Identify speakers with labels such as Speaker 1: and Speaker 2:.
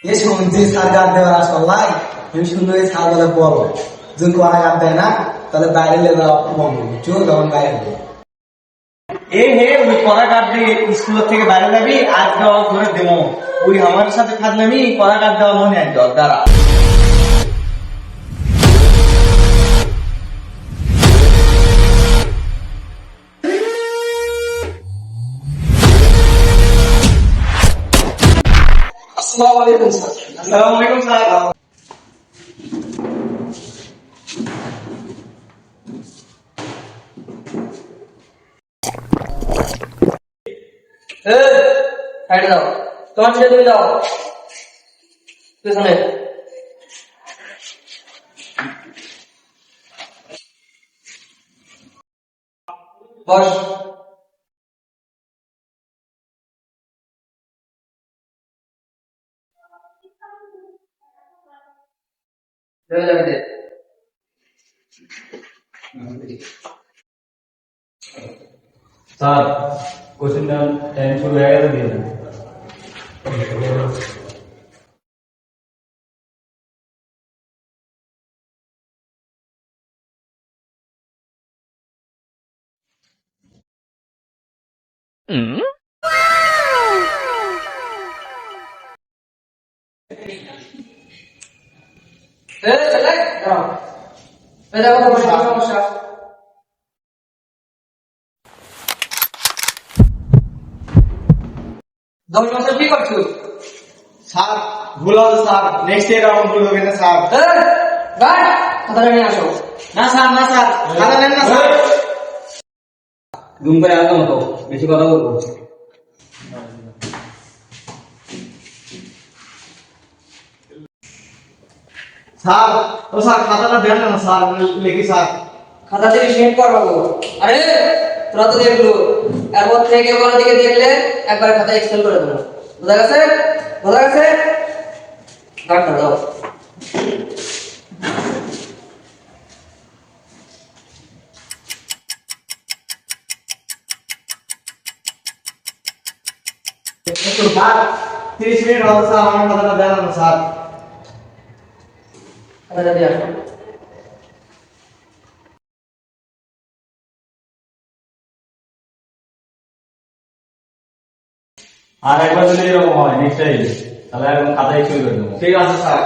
Speaker 1: এ শুনছি স্যার গাদ দেওয়ার আসল নাই, আমি শুনলো এই স্যার বলে বলো যদি কড়া গাদ দেয় না তাহলে বাইরে লে যাওয়া বন্ধু বুঝছো, তখন বাইরে দেবে।
Speaker 2: এ হে ওই কড়া কাট দিয়ে স্কুল থেকে বাইরে যাবি আজ দেওয়া ধরে দেবো, ওই আমার সাথে থাকলে আমি কড়া কাট দেওয়া মনে একদম দাঁড়া।
Speaker 1: আসসালামু আলাইকুম স্যার।
Speaker 2: আসসালামু আলাইকুম স্যার।
Speaker 3: সাইডে দাও, তোমার ছেলে তুমি দাও পেছনে। বস।
Speaker 4: স্যার কোশ্চেনটা টাইম শুরু হয়ে গেছে দিয়ে দেন।
Speaker 3: ছেলে দাও, দেখো তোমার সমস্যা। দশ বছর কি করছো?
Speaker 2: স্যার ভুল হবে স্যার, নেক্সট ইয়ার আমার ভুল হবে না স্যার।
Speaker 3: খাতাটা নিয়ে আসো।
Speaker 2: না স্যার, না স্যার, খাতা নেন না স্যার।
Speaker 3: ঘুম করে আসো মতো, বেশি কথা বলবো।
Speaker 2: স্যার ও স্যার খাতাটা দেন না স্যার, লিখি স্যার।
Speaker 3: খাতা থেকে সেট করবো। আরে তোরা তো দেখলো, এরপর থেকে কোনো দিকে দেখলে একবার খাতা এক্সেল করে দেবো। বোঝা গেছে? বোঝা গেছে? কাটটা দাও।
Speaker 2: স্যার 30 মিনিট হবে স্যার, আমার খাতাটা দেন না স্যার।
Speaker 3: খাতাটা দিয়ে আসো।
Speaker 4: আর একবার যদি এরকম হয় নেক্সট টাইম তাহলে একদম খাতায় শুরু করে দেবো।
Speaker 2: ঠিক আছে স্যার।